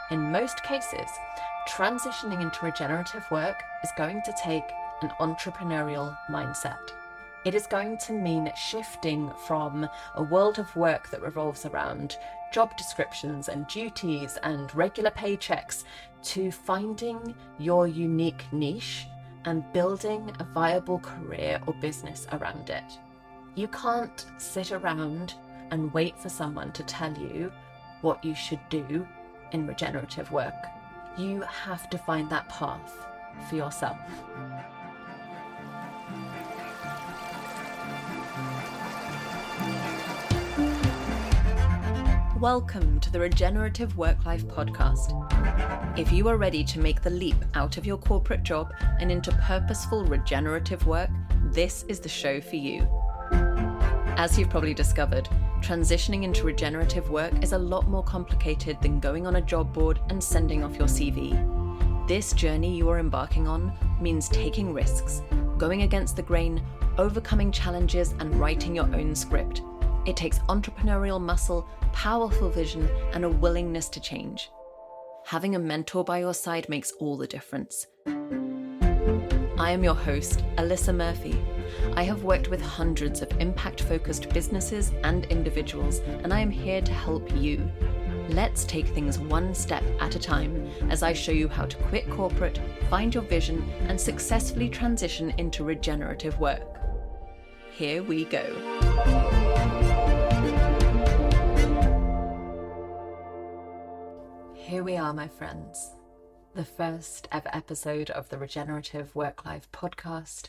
In most cases, transitioning into regenerative work is going to take an entrepreneurial mindset. It is going to mean shifting from a world of work that revolves around job descriptions and duties and regular paychecks to finding your unique niche and building a viable career or business around it. You can't sit around and wait for someone to tell you what you should do in regenerative work. You have to find that path for yourself. Welcome to the Regenerative Worklife podcast. If you are ready to make the leap out of your corporate job and into purposeful regenerative work, this is the show for you. As you've probably discovered, transitioning into regenerative work is a lot more complicated than going on a job board and sending off your CV. This journey you are embarking on means taking risks, going against the grain, overcoming challenges, and writing your own script. It takes entrepreneurial muscle, powerful vision, and a willingness to change. Having a mentor by your side makes all the difference. I am your host, Alyssa Murphy. I have worked with hundreds of impact-focused businesses and individuals, and I am here to help you. Let's take things one step at a time as I show you how to quit corporate, find your vision, and successfully transition into regenerative work. Here we go. Here we are, my friends. The first ever episode of the Regenerative Work-Life podcast,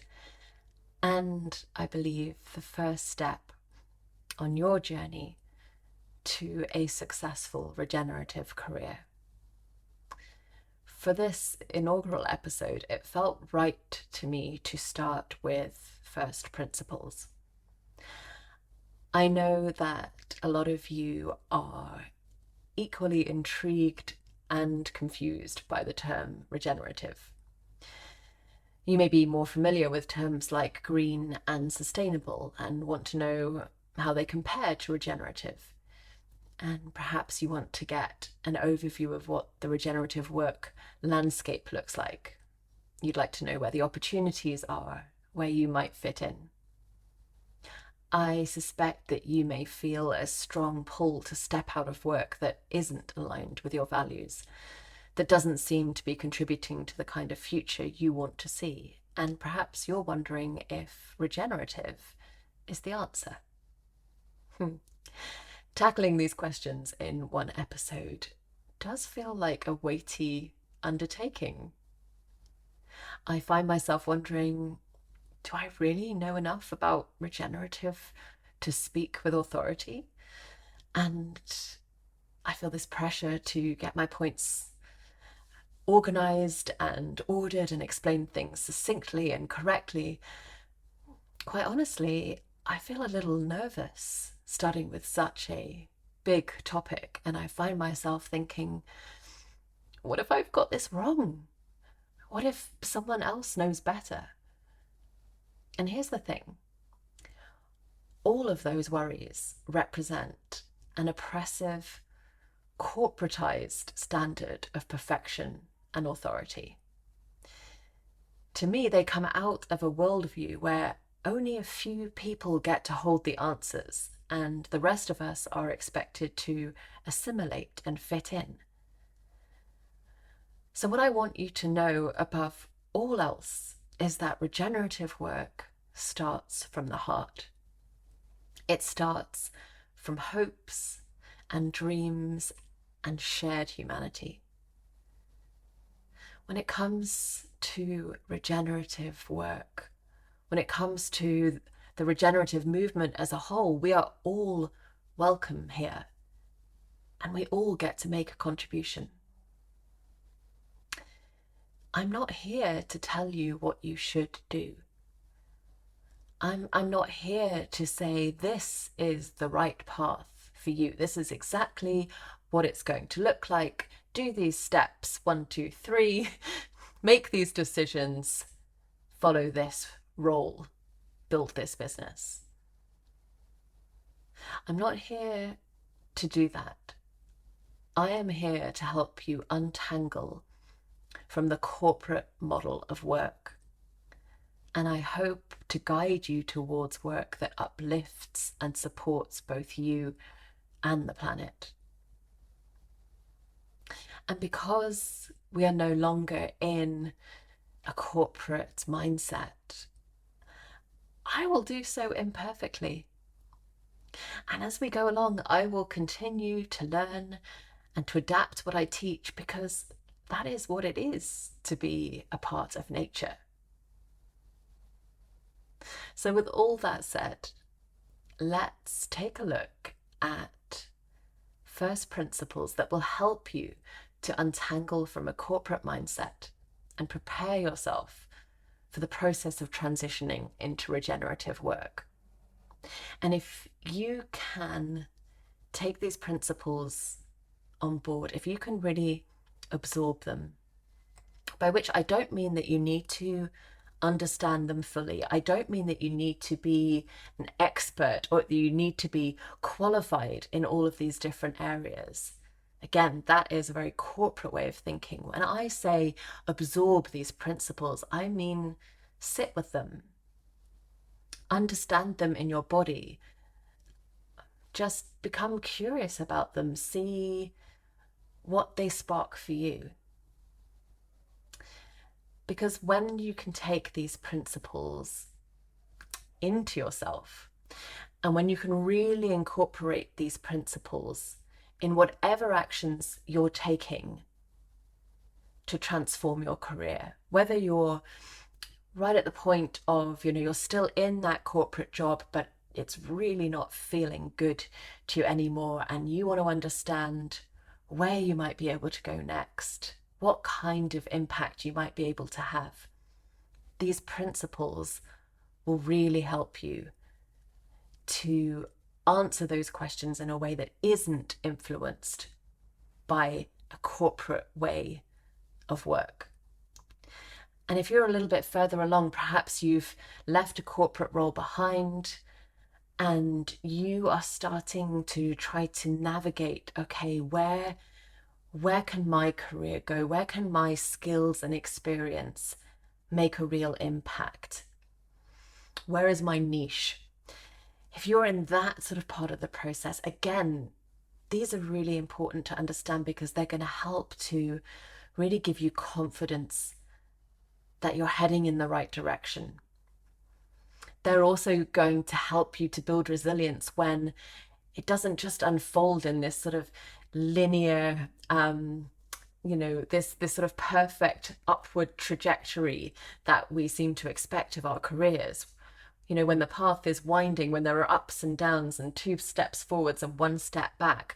and I believe the first step on your journey to a successful regenerative career. For this inaugural episode, it felt right to me to start with first principles. I know that a lot of you are equally intrigued and confused by the term regenerative. You may be more familiar with terms like green and sustainable and want to know how they compare to regenerative. And perhaps you want to get an overview of what the regenerative work landscape looks like. You'd like to know where the opportunities are, where you might fit in. I suspect that you may feel a strong pull to step out of work that isn't aligned with your values, that doesn't seem to be contributing to the kind of future you want to see. And perhaps you're wondering if regenerative is the answer. Tackling these questions in one episode does feel like a weighty undertaking. I find myself wondering, do I really know enough about regenerative to speak with authority? And I feel this pressure to get my points organized and ordered and explain things succinctly and correctly. Quite honestly, I feel a little nervous starting with such a big topic, and I find myself thinking, what if I've got this wrong? What if someone else knows better? And here's the thing. All of those worries represent an oppressive, corporatized standard of perfection and authority. To me, they come out of a worldview where only a few people get to hold the answers, and the rest of us are expected to assimilate and fit in. So what I want you to know above all else is that regenerative work starts from the heart. It starts from hopes and dreams and shared humanity. When it comes to regenerative work, when it comes to the regenerative movement as a whole, we are all welcome here, and we all get to make a contribution. I'm not here to tell you what you should do. I'm not here to say this is the right path for you. This is exactly what it's going to look like. Do these steps, 1, 2, 3, make these decisions, follow this role, build this business. I'm not here to do that. I am here to help you untangle from the corporate model of work. And I hope to guide you towards work that uplifts and supports both you and the planet. And because we are no longer in a corporate mindset, I will do so imperfectly. And as we go along, I will continue to learn and to adapt what I teach, because that is what it is to be a part of nature. So with all that said, let's take a look at first principles that will help you to untangle from a corporate mindset and prepare yourself for the process of transitioning into regenerative work. And if you can take these principles on board, if you can really absorb them, by which I don't mean that you need to understand them fully. I don't mean that you need to be an expert or that you need to be qualified in all of these different areas. Again, that is a very corporate way of thinking. When I say absorb these principles, I mean sit with them, understand them in your body, just become curious about them, see what they spark for you. Because when you can take these principles into yourself, and when you can really incorporate these principles in whatever actions you're taking to transform your career, whether you're right at the point of, you're still in that corporate job, but it's really not feeling good to you anymore, and you want to understand where you might be able to go next, what kind of impact you might be able to have. These principles will really help you to answer those questions in a way that isn't influenced by a corporate way of work. And if you're a little bit further along, perhaps you've left a corporate role behind and you are starting to try to navigate, okay, where can my career go? Where can my skills and experience make a real impact? Where is my niche? If you're in that sort of part of the process, again, these are really important to understand, because they're going to help to really give you confidence that you're heading in the right direction. They're also going to help you to build resilience when it doesn't just unfold in this sort of linear, this sort of perfect upward trajectory that we seem to expect of our careers. When the path is winding, when there are ups and downs and 2 steps forwards and 1 step back,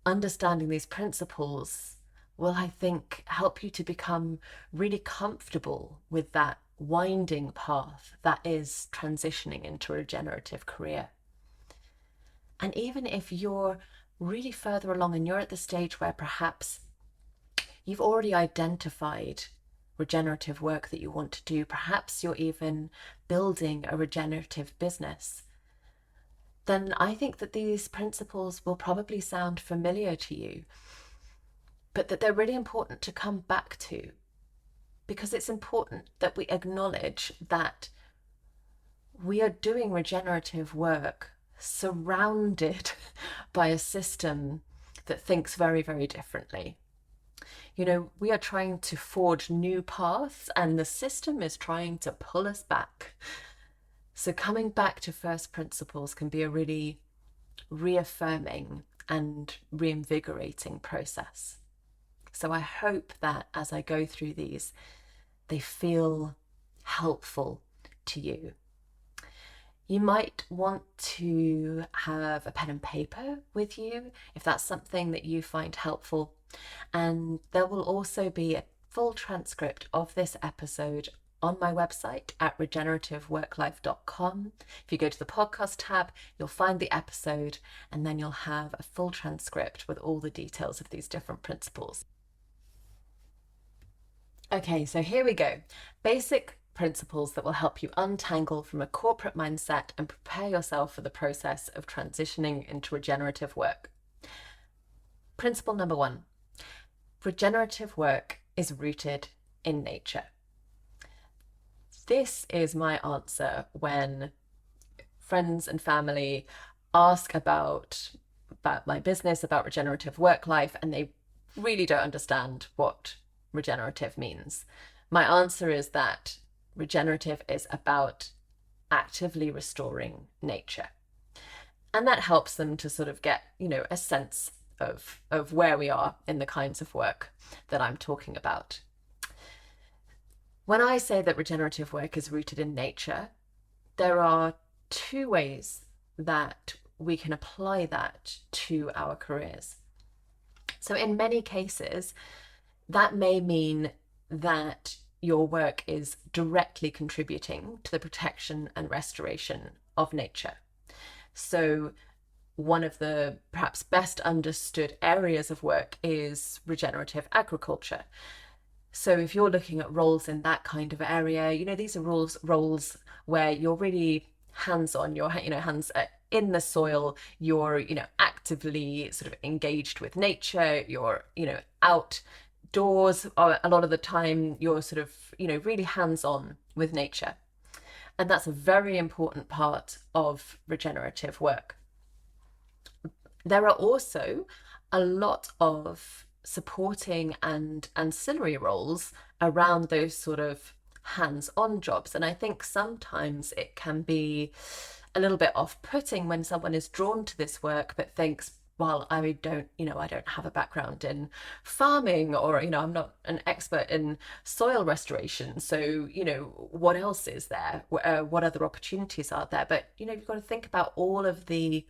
understanding these principles will, I think, help you to become really comfortable with that winding path that is transitioning into a regenerative career. And even if you're really further along and you're at the stage where perhaps you've already identified regenerative work that you want to do, perhaps you're even building a regenerative business, then I think that these principles will probably sound familiar to you, but that they're really important to come back to, because it's important that we acknowledge that we are doing regenerative work surrounded by a system that thinks very, very differently. We are trying to forge new paths, and the system is trying to pull us back. So coming back to first principles can be a really reaffirming and reinvigorating process. So I hope that as I go through these, they feel helpful to you. You might want to have a pen and paper with you if that's something that you find helpful. And there will also be a full transcript of this episode on my website at regenerativeworklife.com. If you go to the podcast tab, you'll find the episode, and then you'll have a full transcript with all the details of these different principles. Okay, so here we go. Basic principles that will help you untangle from a corporate mindset and prepare yourself for the process of transitioning into regenerative work. Principle number one: regenerative work is rooted in nature. This is my answer when friends and family ask about my business, about regenerative work life, and they really don't understand what regenerative means. My answer is that regenerative is about actively restoring nature. And that helps them to sort of get, a sense of where we are in the kinds of work that I'm talking about. When I say that regenerative work is rooted in nature, there are two ways that we can apply that to our careers. So in many cases, that may mean that your work is directly contributing to the protection and restoration of nature. So one of the perhaps best understood areas of work is regenerative agriculture. So if you're looking at roles in that kind of area, these are roles where you're really hands-on, your hands in the soil, you're actively sort of engaged with nature, you're outdoors a lot of the time, you're sort of really hands-on with nature. And that's a very important part of regenerative work. There are also a lot of supporting and ancillary roles around those sort of hands-on jobs. And I think sometimes it can be a little bit off-putting when someone is drawn to this work but thinks, well, I don't have a background in farming, or, I'm not an expert in soil restoration. So, what else is there? What other opportunities are there? But, you've got to think about all of the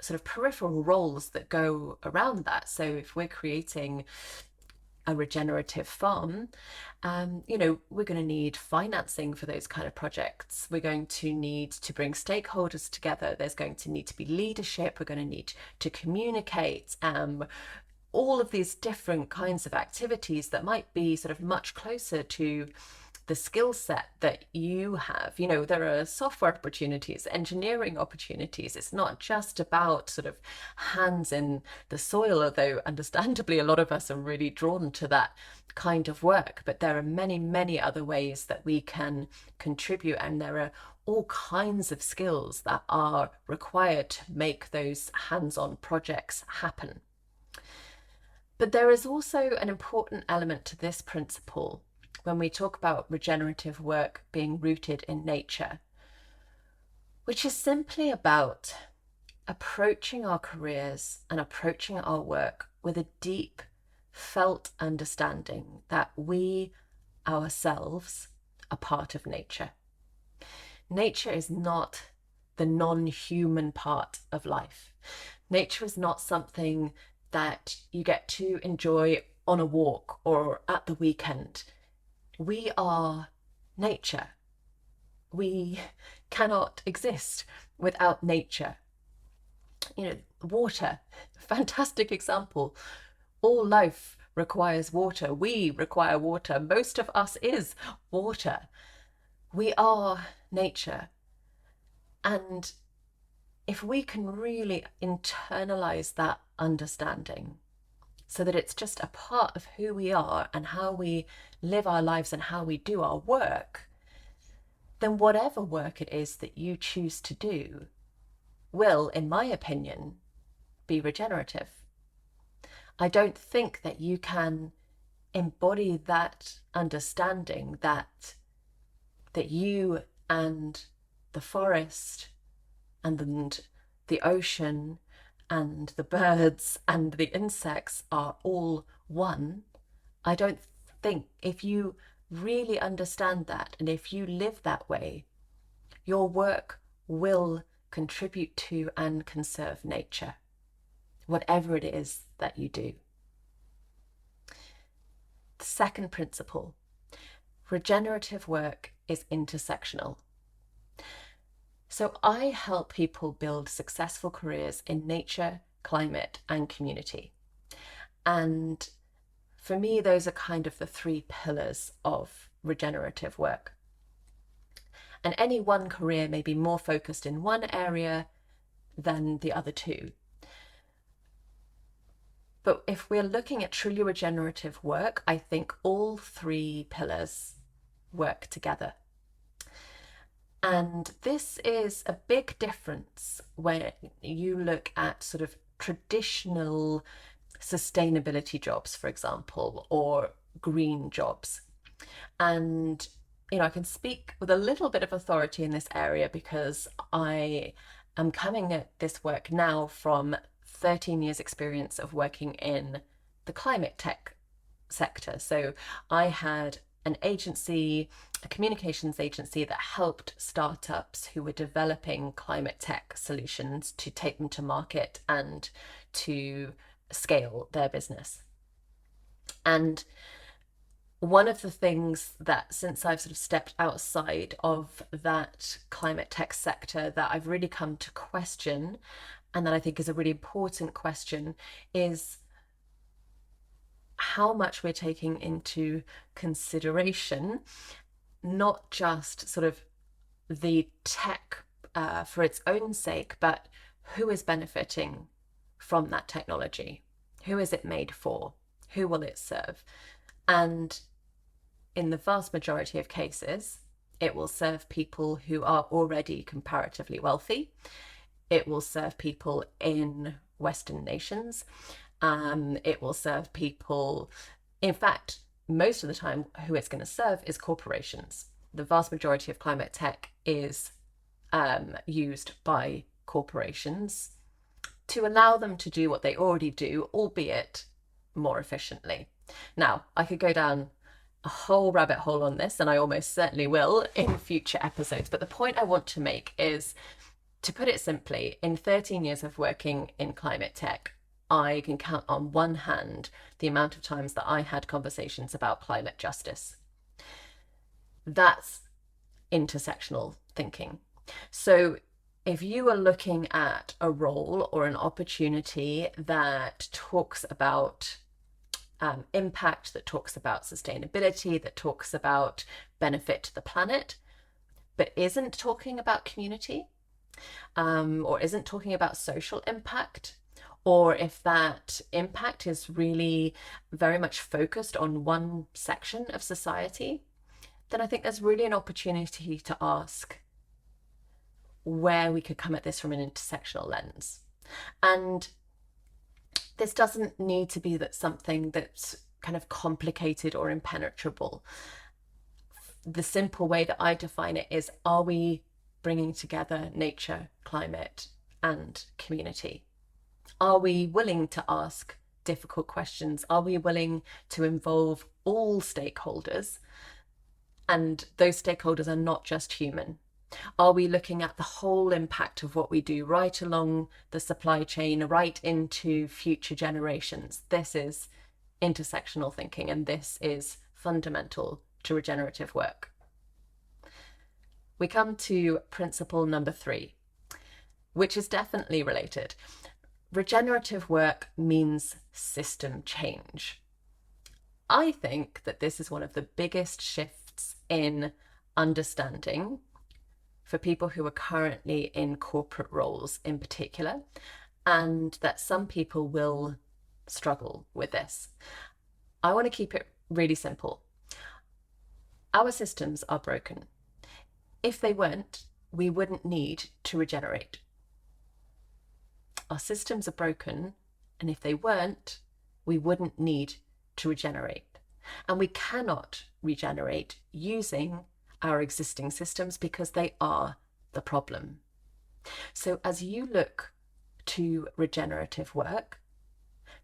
sort of peripheral roles that go around that. So if we're creating a regenerative farm, we're going to need financing for those kind of projects. We're going to need to bring stakeholders together. There's going to need to be leadership. We're going to need to communicate. All of these different kinds of activities that might be sort of much closer to the skill set that you have. There are software opportunities, engineering opportunities. It's not just about sort of hands in the soil, although understandably a lot of us are really drawn to that kind of work. But there are many, many other ways that we can contribute, and there are all kinds of skills that are required to make those hands-on projects happen. But there is also an important element to this principle when we talk about regenerative work being rooted in nature, which is simply about approaching our careers and approaching our work with a deep felt understanding that we ourselves are part of nature. Nature is not the non-human part of life. Nature is not something that you get to enjoy on a walk or at the weekend. We are nature. We cannot exist without nature. Water, fantastic example. All life requires water. We require water. Most of us is water. We are nature. And if we can really internalize that understanding, so that it's just a part of who we are and how we live our lives and how we do our work, then whatever work it is that you choose to do will, in my opinion, be regenerative. I don't think that you can embody that understanding that you and the forest and the ocean and the birds and the insects are all one. I don't think, if you really understand that and if you live that way, your work will contribute to and conserve nature, whatever it is that you do. The second principle: regenerative work is intersectional. So I help people build successful careers in nature, climate, and community. And for me, those are kind of the three pillars of regenerative work. And any one career may be more focused in one area than the other two. But if we're looking at truly regenerative work, I think all three pillars work together. And this is a big difference when you look at sort of traditional sustainability jobs, for example, or green jobs. And, I can speak with a little bit of authority in this area because I am coming at this work now from 13 years' experience of working in the climate tech sector. So I had an agency, a communications agency that helped startups who were developing climate tech solutions to take them to market and to scale their business. And one of the things that, since I've sort of stepped outside of that climate tech sector, that I've really come to question, and that I think is a really important question, is how much we're taking into consideration, not just sort of the tech for its own sake, but who is benefiting from that technology? Who is it made for? Who will it serve? And in the vast majority of cases, it will serve people who are already comparatively wealthy. It will serve people in Western nations. It will serve people, in fact, most of the time, who it's going to serve is corporations. The vast majority of climate tech is used by corporations to allow them to do what they already do, albeit more efficiently. Now, I could go down a whole rabbit hole on this, and I almost certainly will in future episodes. But the point I want to make is, to put it simply, in 13 years of working in climate tech, I can count on one hand the amount of times that I had conversations about climate justice. That's intersectional thinking. So if you are looking at a role or an opportunity that talks about impact, that talks about sustainability, that talks about benefit to the planet, but isn't talking about community, or isn't talking about social impact, or if that impact is really very much focused on one section of society, then I think there's really an opportunity to ask where we could come at this from an intersectional lens. And this doesn't need to be something that's kind of complicated or impenetrable. The simple way that I define it is, are we bringing together nature, climate, and community? Are we willing to ask difficult questions? Are we willing to involve all stakeholders? And those stakeholders are not just human. Are we looking at the whole impact of what we do right along the supply chain, right into future generations? This is intersectional thinking, and this is fundamental to regenerative work. We come to principle number 3, which is definitely related. Regenerative work means system change. I think that this is one of the biggest shifts in understanding for people who are currently in corporate roles in particular, and that some people will struggle with this. I want to keep it really simple. Our systems are broken. If they weren't, we wouldn't need to regenerate. Our systems are broken, and if they weren't, we wouldn't need to regenerate. And we cannot regenerate using our existing systems because they are the problem. So as you look to regenerative work,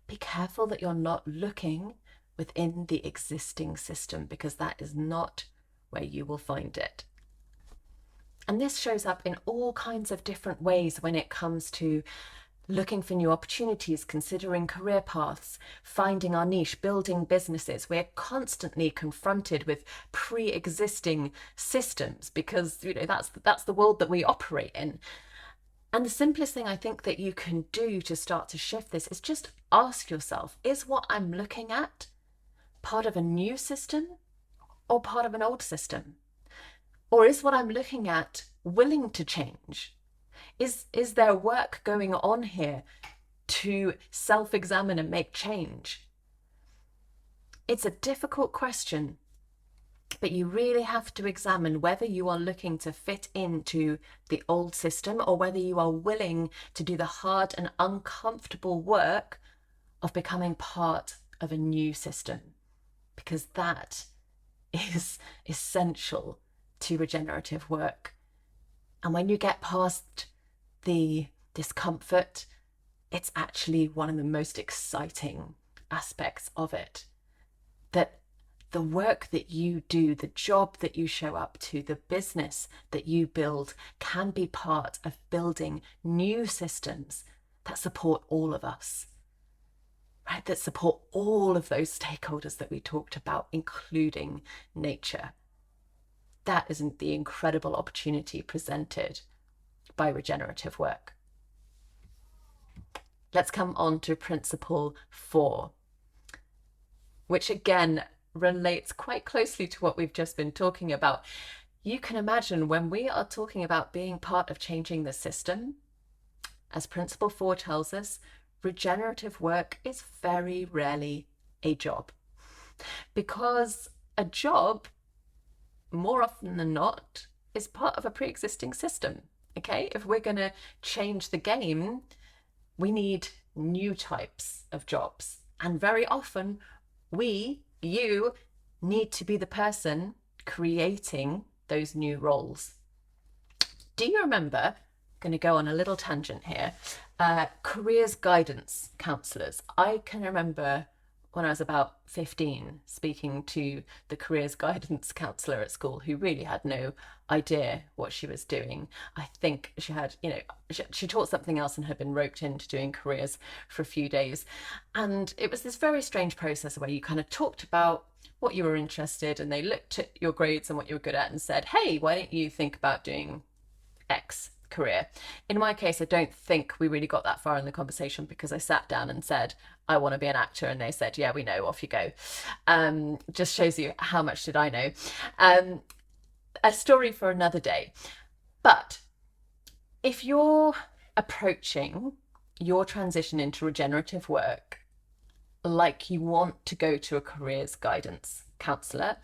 be careful that you're not looking within the existing system, because that is not where you will find it. And this shows up in all kinds of different ways when it comes to looking for new opportunities, considering career paths, finding our niche, building businesses. We're constantly confronted with pre-existing systems because that's the world that we operate in. And the simplest thing I think that you can do to start to shift this is just ask yourself, is what I'm looking at part of a new system or part of an old system? Or is what I'm looking at willing to change? Is there work going on here to self-examine and make change? It's a difficult question, but you really have to examine whether you are looking to fit into the old system or whether you are willing to do the hard and uncomfortable work of becoming part of a new system, because that is essential to regenerative work. And when you get past the discomfort, it's actually one of the most exciting aspects of it. That the work that you do, the job that you show up to, the business that you build can be part of building new systems that support all of us, right? That support all of those stakeholders that we talked about, including nature. That isn't the incredible opportunity presented by regenerative work. Let's come on to principle 4, which again relates quite closely to what we've just been talking about. You can imagine when we are talking about being part of changing the system, as principle 4 tells us, regenerative work is very rarely a job. Because a job, more often than not, is part of a pre-existing system. Okay, if we're going to change the game, we need new types of jobs. And very often, you need to be the person creating those new roles. Do you remember, I'm going to go on a little tangent here, careers guidance counsellors? I can remember when I was about 15 speaking to the careers guidance counsellor at school, who really had no idea what she was doing. I think she had, she taught something else and had been roped into doing careers for a few days. And it was this very strange process where you kind of talked about what you were interested in, and they looked at your grades and what you were good at and said, hey, why don't you think about doing X career? In my case, I don't think we really got that far in the conversation, because I sat down and said, I want to be an actor, and they said, yeah, we know, off you go. Just shows you how much did I know. A story for another day. But if you're approaching your transition into regenerative work like you want to go to a careers guidance counsellor,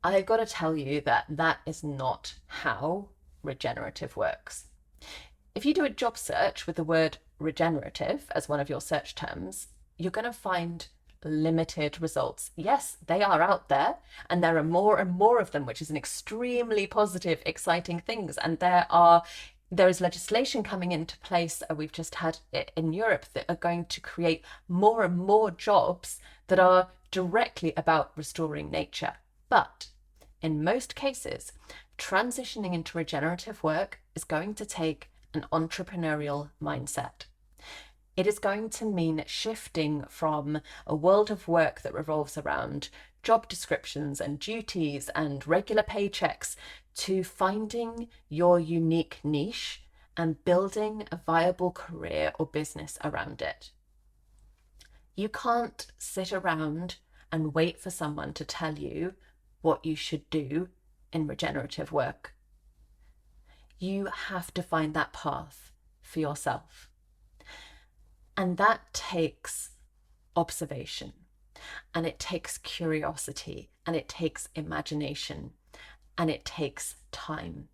I've got to tell you that that is not how regenerative works. If you do a job search with the word regenerative as one of your search terms, you're going to find limited results. Yes, they are out there, and there are more and more of them, which is an extremely positive, exciting thing. And there is legislation coming into place, we've just had it in Europe, that are going to create more and more jobs that are directly about restoring nature. But in most cases, transitioning into regenerative work is going to take an entrepreneurial mindset. It is going to mean shifting from a world of work that revolves around job descriptions and duties and regular paychecks to finding your unique niche and building a viable career or business around it. You can't sit around and wait for someone to tell you what you should do in regenerative work. You have to find that path for yourself. And that takes observation, and it takes curiosity, and it takes imagination, and it takes time.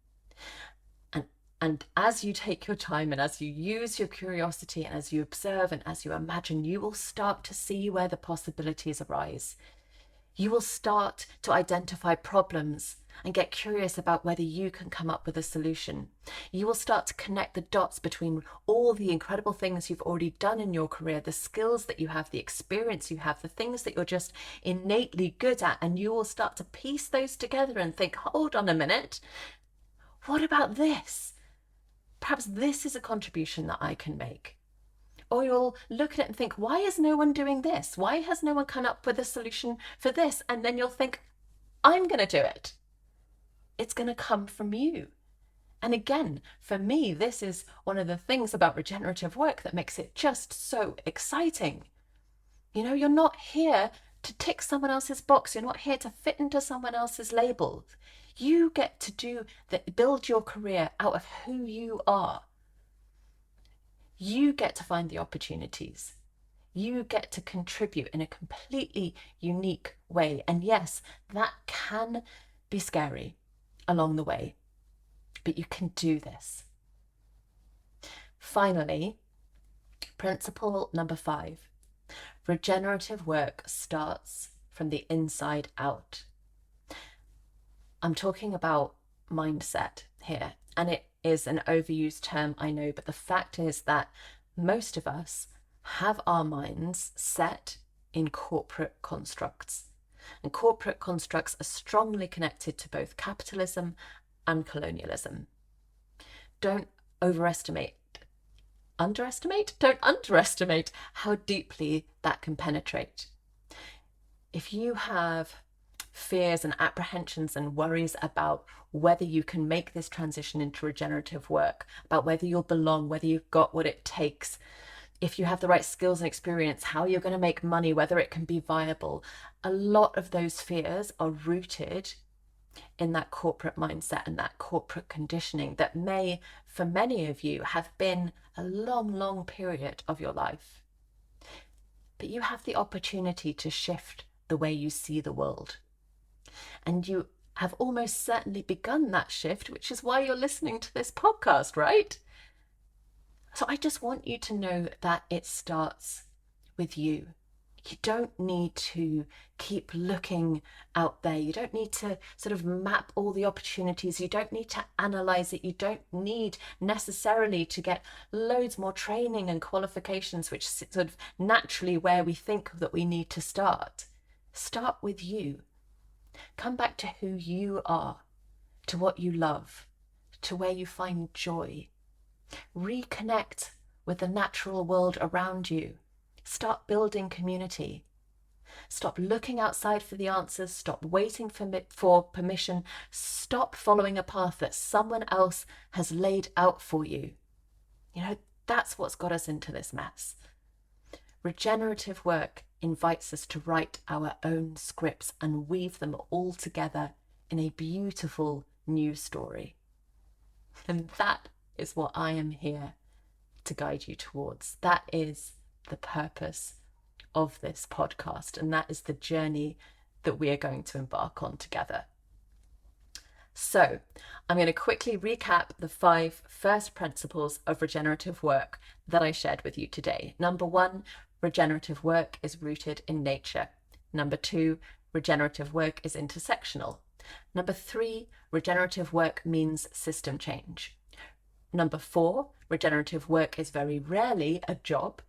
And as you take your time, and as you use your curiosity, and as you observe, and as you imagine, you will start to see where the possibilities arise. You will start to identify problems and get curious about whether you can come up with a solution. You will start to connect the dots between all the incredible things you've already done in your career, the skills that you have, the experience you have, the things that you're just innately good at, and you will start to piece those together and think, hold on a minute, what about this? Perhaps this is a contribution that I can make. Or you'll look at it and think, why is no one doing this? Why has no one come up with a solution for this? And then you'll think, I'm going to do it. It's going to come from you. And again, for me, this is one of the things about regenerative work that makes it just so exciting. You're not here to tick someone else's box. You're not here to fit into someone else's label. You get to build your career out of who you are. You get to find the opportunities. You get to contribute in a completely unique way. And yes, that can be scary along the way, but you can do this. Finally, principle number 5, regenerative work starts from the inside out. I'm talking about mindset here, and it is an overused term, I know, but the fact is that most of us have our minds set in corporate constructs. And corporate constructs are strongly connected to both capitalism and colonialism. Don't don't underestimate how deeply that can penetrate. If you have fears and apprehensions and worries about whether you can make this transition into regenerative work, about whether you'll belong, whether you've got what it takes, if you have the right skills and experience, how you're going to make money, whether it can be viable, a lot of those fears are rooted in that corporate mindset and that corporate conditioning that may, for many of you, have been a long, long period of your life. But you have the opportunity to shift the way you see the world. And you have almost certainly begun that shift, which is why you're listening to this podcast, right? So I just want you to know that it starts with you. You don't need to keep looking out there. You don't need to sort of map all the opportunities. You don't need to analyze it. You don't need necessarily to get loads more training and qualifications, which is sort of naturally where we think that we need to start. Start with you. Come back to who you are, to what you love, to where you find joy. Reconnect with the natural world around you. Start building community. Stop looking outside for the answers. Stop waiting for permission. Stop following a path that someone else has laid out for you. You know, that's what's got us into this mess. Regenerative work invites us to write our own scripts and weave them all together in a beautiful new story. And that is what I am here to guide you towards. That is the purpose of this podcast, and that is the journey that we are going to embark on together. So I'm going to quickly recap the 5 first principles of regenerative work that I shared with you today. Number 1, regenerative work is rooted in nature. Number 2, regenerative work is intersectional. Number 3, regenerative work means system change. Number 4, regenerative work is very rarely a job.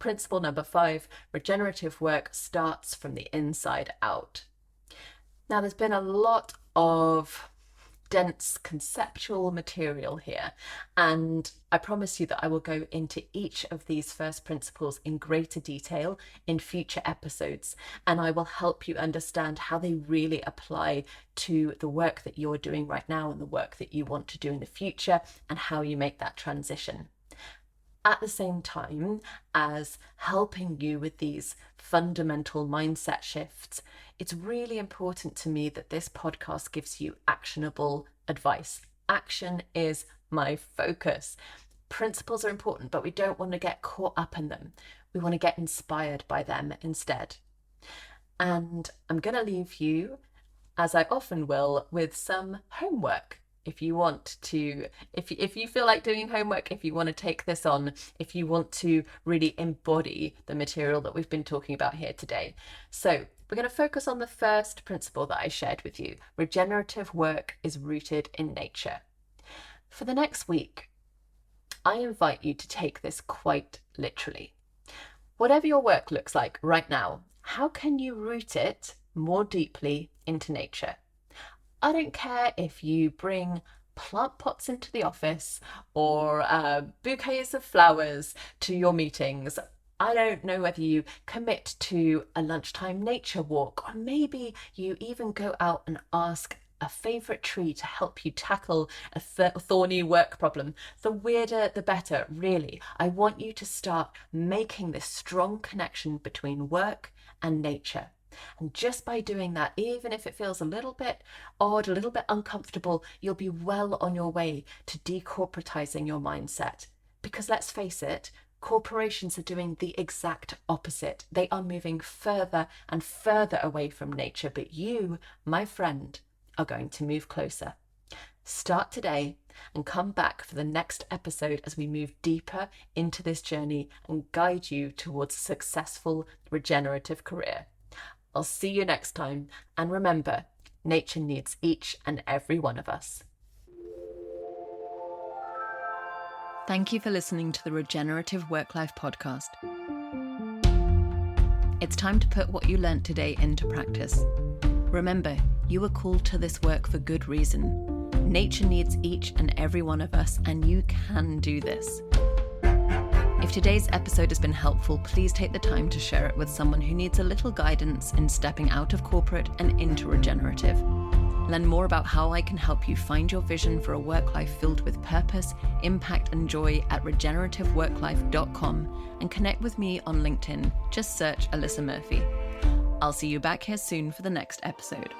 Principle number 5, regenerative work starts from the inside out. Now, there's been a lot of dense conceptual material here, and I promise you that I will go into each of these first principles in greater detail in future episodes, and I will help you understand how they really apply to the work that you're doing right now and the work that you want to do in the future, and how you make that transition. At the same time as helping you with these fundamental mindset shifts, it's really important to me that this podcast gives you actionable advice. Action is my focus. Principles are important, but we don't want to get caught up in them. We want to get inspired by them instead. And I'm going to leave you, as I often will, with some homework. If you want to, if you feel like doing homework, if you want to take this on, if you want to really embody the material that we've been talking about here today. So we're going to focus on the first principle that I shared with you. Regenerative work is rooted in nature. For the next week, I invite you to take this quite literally. Whatever your work looks like right now, how can you root it more deeply into nature? I don't care if you bring plant pots into the office or bouquets of flowers to your meetings. I don't know whether you commit to a lunchtime nature walk, or maybe you even go out and ask a favourite tree to help you tackle a thorny work problem. The weirder, the better, really. I want you to start making this strong connection between work and nature. And just by doing that, even if it feels a little bit odd, a little bit uncomfortable, you'll be well on your way to decorporatizing your mindset, Because let's face it, corporations are doing the exact opposite. They are moving further and further away from nature, but you, my friend, are going to move closer. Start today and come back for the next episode as we move deeper into this journey and guide you towards a successful regenerative career. I'll see you next time, and remember, nature needs each and every one of us. Thank you for listening to the Regenerative Work-Life podcast. It's time to put what you learnt today into practice. Remember, you were called to this work for good reason. Nature needs each and every one of us, and you can do this. If today's episode has been helpful, please take the time to share it with someone who needs a little guidance in stepping out of corporate and into regenerative. Learn more about how I can help you find your vision for a work life filled with purpose, impact, and joy at regenerativeworklife.com, and connect with me on LinkedIn. Just search Alyssa Murphy. I'll see you back here soon for the next episode.